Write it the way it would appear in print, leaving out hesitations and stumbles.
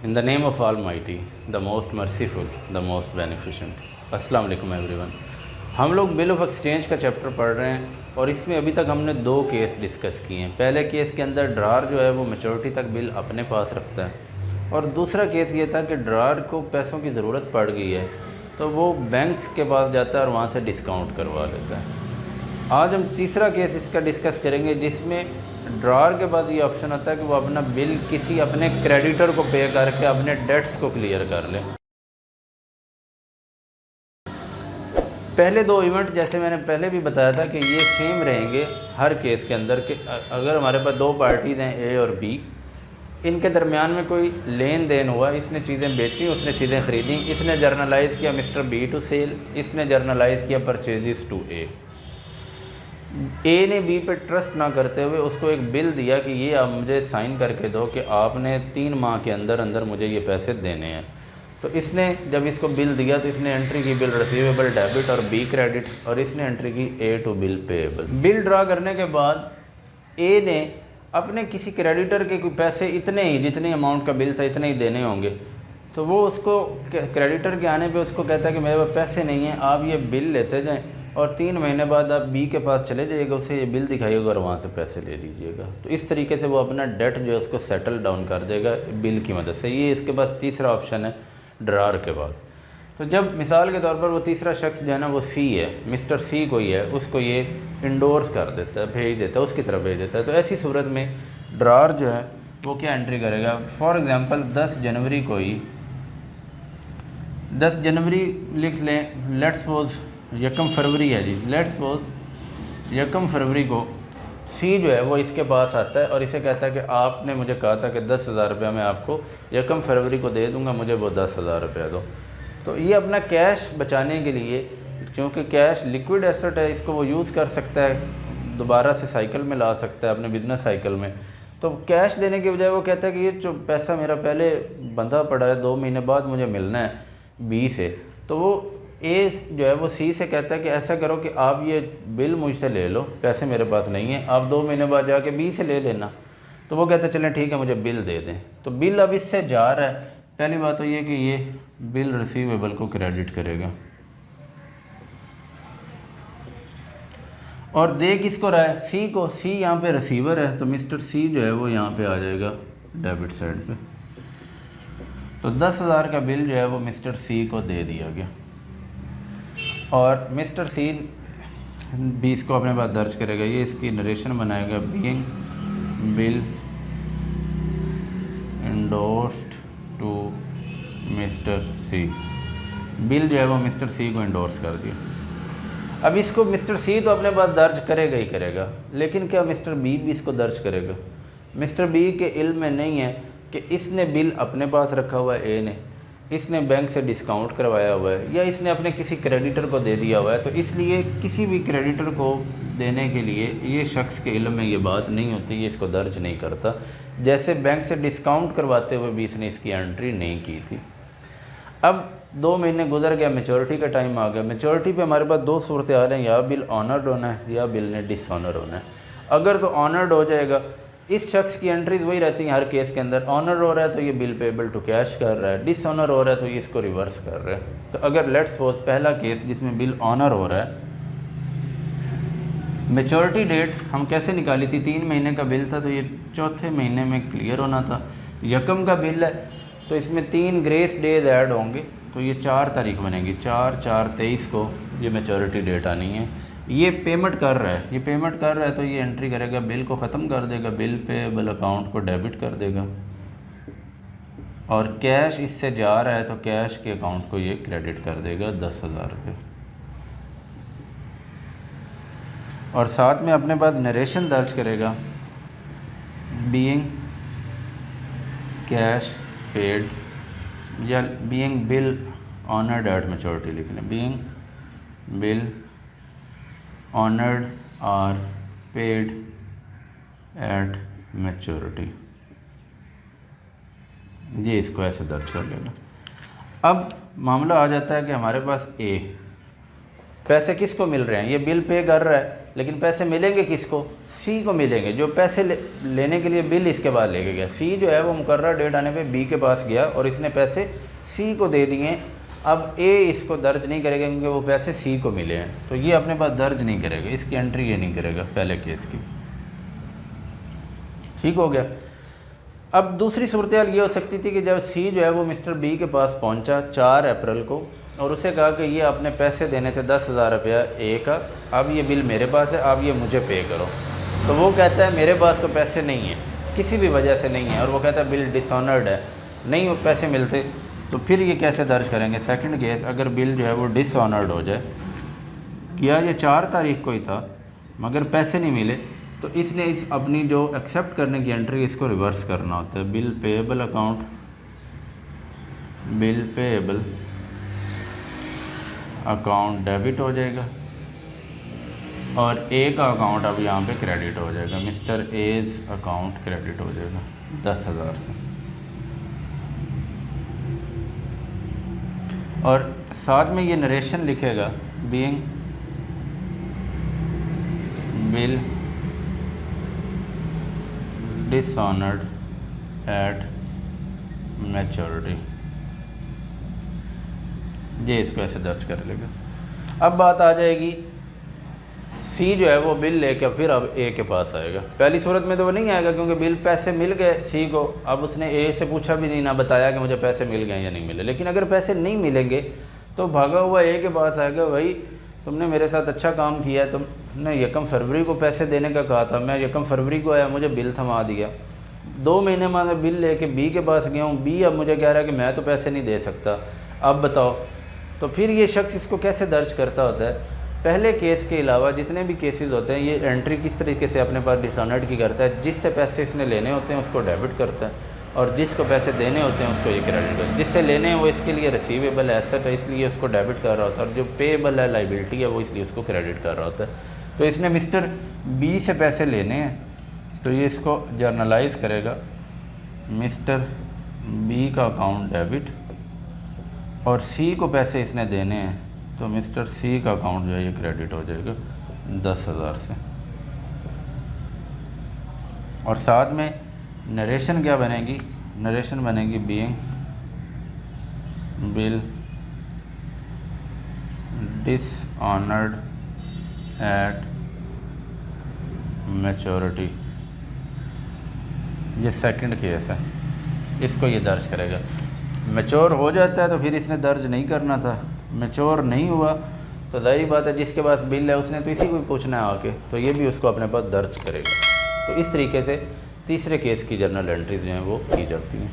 In the name of Almighty, the most merciful, the most beneficent. अस्सलाम वालेकुम everyone. हम लोग बिल ऑफ एक्सचेंज का चैप्टर पढ़ रहे हैं और इसमें अभी तक हमने दो केस डिस्कस किए हैं। पहले केस के अंदर ड्रार जो है वो मैच्योरिटी तक बिल अपने पास रखता है और दूसरा केस ये था कि ड्रार को पैसों की ज़रूरत पड़ गई है तो वो बैंक्स के पास जाता है और वहाँ से डिस्काउंट करवा लेता है। आज हम तीसरा केस इसका डिस्कस करेंगे जिसमें ड्रार के बाद ये ऑप्शन आता है कि वो अपना बिल किसी अपने क्रेडिटर को पे करके अपने डेट्स को क्लियर कर ले। पहले दो इवेंट जैसे मैंने पहले भी बताया था कि ये सेम रहेंगे हर केस के अंदर कि अगर हमारे पास दो पार्टीज़ हैं ए और बी, इनके दरमियान में कोई लेन देन हुआ, इसने चीज़ें बेची, उसने चीज़ें ख़रीदी, इसने जर्नलाइज़ किया मिस्टर बी टू सेल, इसने जर्नलाइज़ किया परचेजेस टू ए ने बी पे ट्रस्ट ना करते हुए उसको एक बिल दिया कि ये आप मुझे साइन करके दो कि आपने 3 माह के अंदर अंदर मुझे ये पैसे देने हैं। तो इसने जब इसको बिल दिया तो इसने एंट्री की बिल रिसीवेबल डेबिट और बी क्रेडिट और इसने एंट्री की A to bill payable. Bill draw करने के बाद ए ने अपने किसी क्रेडिटर के कोई पैसे इतने ही जितने अमाउंट का बिल था इतने ही देने होंगे, तो वो उसको क्रेडिटर के आने पे उसको कहता है कि मेरे पास पैसे नहीं हैं, आप ये बिल लेते जाएं और 3 महीने बाद आप बी के पास चले जाइएगा, उसे ये बिल दिखाइएगा और वहाँ से पैसे ले लीजिएगा। तो इस तरीके से वो अपना डेट जो है उसको सेटल डाउन कर देगा बिल की मदद से। ये इसके पास तीसरा ऑप्शन है ड्रार के पास। तो जब मिसाल के तौर पर वो तीसरा शख्स जो है ना वो सी है, मिस्टर सी कोई है, उसको ये इंडोर्स कर देता है, भेज देता है, उसकी तरफ भेज देता है। तो ऐसी सूरत में ड्रार जो है वो क्या एंट्री करेगा, फॉर एग्ज़ाम्पल 10 जनवरी को ही 10 जनवरी लिख लें, लेट्स सपोज 1 फरवरी है जी, लेट्स सपोज 1 फरवरी को सी जो है वो इसके पास आता है और इसे कहता है कि आपने मुझे कहा था कि 10,000 रुपया मैं आपको 1 फरवरी को दे दूंगा, मुझे वो 10,000 रुपया दो। तो ये अपना कैश बचाने के लिए, क्योंकि कैश लिक्विड एसेट है, इसको वो यूज़ कर सकता है, दोबारा से साइकिल में ला सकता है अपने बिज़नेस साइकिल में। तो कैश देने के बजाय वो कहता है कि ये जो पैसा मेरा पहले बंधा पड़ा है 2 महीने बाद मुझे मिलना है बी से, तो वो ए जो है वो सी से कहता है कि ऐसा करो कि आप ये बिल मुझसे ले लो, पैसे मेरे पास नहीं है, आप 2 महीने बाद जाके बी से ले लेना। तो वो कहता है चलें ठीक है मुझे बिल दे दें। तो बिल अब इससे जा रहा है। पहली बात तो ये कि ये बिल रिसीवेबल को क्रेडिट करेगा और दे किसको रहा है, सी को। सी यहाँ पे रिसीवर है तो मिस्टर सी जो है वो यहाँ पे आ जाएगा डेबिट साइड पे। तो 10,000 का बिल जो है वो मिस्टर सी को दे दिया गया और मिस्टर सी भी इसको अपने पास दर्ज करेगा। ये इसकी नरेशन बनाएगा, being bill endorsed to mister C. Bill जो है वो मिस्टर सी को इंडोर्स कर दिया। अब इसको मिस्टर सी तो अपने पास दर्ज करेगा ही करेगा, लेकिन क्या मिस्टर बी भी इसको दर्ज करेगा? मिस्टर बी के इल्म में नहीं है कि इसने बिल अपने पास रखा हुआ है, ए ने, इसने बैंक से डिस्काउंट करवाया हुआ है या इसने अपने किसी क्रेडिटर को दे दिया हुआ है। तो इसलिए किसी भी क्रेडिटर को देने के लिए ये शख्स के इल्म में ये बात नहीं होती, ये इसको दर्ज नहीं करता। जैसे बैंक से डिस्काउंट करवाते हुए भी इसने इसकी एंट्री नहीं की थी। अब 2 महीने गुजर गया, मैच्योरिटी का टाइम आ गया। मैच्योरिटी पे हमारे पास 2 सूरत हाल हैं, या बिल ऑनर्ड होना है या बिल ने डिसऑनर होना है। अगर तो ऑनर्ड हो जाएगा, इस शख्स की एंट्रीज वही रहती हैं हर केस के अंदर। ऑनर हो रहा है तो ये बिल पेएबल टू कैश कर रहा है, डिसऑनर हो रहा है तो ये इसको रिवर्स कर रहा है। तो अगर लेट्स सपोज पहला केस जिसमें बिल ऑनर हो रहा है, मैच्योरिटी डेट हम कैसे निकाली थी, 3 महीने का बिल था तो ये चौथे महीने में क्लियर होना था। 1 का बिल है तो इसमें 3 ग्रेस डेज ऐड होंगे तो ये 4 तारीख बनेगी, 4/4/23 को ये मैच्योरिटी डेट आनी है। ये पेमेंट कर रहा है, ये पेमेंट कर रहा है तो ये एंट्री करेगा, बिल को ख़त्म कर देगा, बिल पेएबल अकाउंट को डेबिट कर देगा और कैश इससे जा रहा है तो कैश के अकाउंट को ये क्रेडिट कर देगा 10,000 रुपये। और साथ में अपने पास नरेशन दर्ज करेगा, बीइंग कैश पेड या being bill honoured at maturity लिख लें, बीइंग बिल ऑनर्ड और पेड एट मैच्योरिटी। ये इसको ऐसे दर्ज कर लेना। अब मामला आ जाता है कि हमारे पास पैसे किसको मिल रहे हैं, ये बिल पे कर रहा है, लेकिन पैसे मिलेंगे किसको, सी को मिलेंगे, जो पैसे लेने के लिए बिल इसके बाद लेके गया। सी जो है वो मुकर्रर डेट आने पे बी के पास गया और इसने पैसे सी को दे दिए। अब ए इसको दर्ज नहीं करेगा क्योंकि वो पैसे सी को मिले हैं, तो ये अपने पास दर्ज नहीं करेगा, इसकी एंट्री ये नहीं करेगा पहले केस की। ठीक हो गया। अब दूसरी सूरत हाल ये हो सकती थी कि जब सी जो है वो मिस्टर बी के पास पहुंचा 4 अप्रैल को और उसे कहा कि ये आपने पैसे देने थे 10,000 रुपया ए का, अब ये बिल मेरे पास है, अब ये मुझे पे करो। तो वो कहता है मेरे पास तो पैसे नहीं हैं, किसी भी वजह से नहीं है, और वो कहता है बिल डिसऑनर्ड है, नहीं वो पैसे मिलते। तो फिर ये कैसे दर्ज करेंगे? सेकंड केस, अगर बिल जो है वो डिसऑनर्ड हो जाए, किया ये 4 तारीख को ही था मगर पैसे नहीं मिले, तो इसने इस अपनी जो एक्सेप्ट करने की एंट्री इसको रिवर्स करना होता है। Bill payable account, bill payable account debit हो जाएगा और ए का अकाउंट अब यहाँ पे क्रेडिट हो जाएगा, मिस्टर एज अकाउंट क्रेडिट हो जाएगा 10,000 से। और साथ में ये नरेशन लिखेगा being bill dishonoured at maturity, ये इसको ऐसे दर्ज कर लेगा। अब बात आ जाएगी, सी जो है वो बिल लेके फिर अब ए के पास आएगा। पहली सूरत में तो वो नहीं आएगा क्योंकि बिल पैसे मिल गए सी को, अब उसने ए से पूछा भी नहीं, ना बताया कि मुझे पैसे मिल गए या नहीं मिले। लेकिन अगर पैसे नहीं मिलेंगे तो भागा हुआ ए के पास आएगा, भाई तुमने मेरे साथ अच्छा काम किया है, तुमने 1 फरवरी को पैसे देने का कहा था, मैं 1 फरवरी को आया, मुझे बिल थमा दिया, 2 महीने बाद बिल लेके बी के पास गया हूँ, बी अब मुझे कह रहा है कि मैं तो पैसे नहीं दे सकता, अब बताओ। तो फिर ये शख्स इसको कैसे दर्ज करता होता है? पहले केस के अलावा जितने भी केसेस होते हैं, ये एंट्री किस तरीके से अपने पास डिसऑनर्ड की करता है, जिससे पैसे इसने लेने होते हैं उसको डेबिट करता है और जिसको पैसे देने होते हैं उसको ये क्रेडिट करता है। जिससे लेने हैं वो इसके लिए रिसीवेबल एसेट है, इसलिए उसको डेबिट कर रहा होता है, और जो पेएबल है लाइबिलिटी है वो इसलिए उसको क्रेडिट कर रहा होता है। तो इसने मिस्टर बी से पैसे लेने हैं तो ये इसको जर्नलाइज करेगा, मिस्टर बी का अकाउंट डेबिट, और सी को पैसे इसने देने हैं तो मिस्टर सी का अकाउंट जो है ये क्रेडिट हो जाएगा 10,000 से। और साथ में नरेशन क्या बनेगी? नरेशन बनेगी being bill dishonoured at maturity, ये सेकंड केस है, इसको ये दर्ज करेगा। मैच्योर हो जाता है तो फिर इसने दर्ज नहीं करना था, मैच्योर नहीं हुआ तो जाहिर बात है जिसके पास बिल है उसने तो इसी को पूछना है आके, तो ये भी उसको अपने पास दर्ज करेगा। तो इस तरीके से तीसरे केस की जर्नल एंट्रीज जो हैं वो की जाती हैं।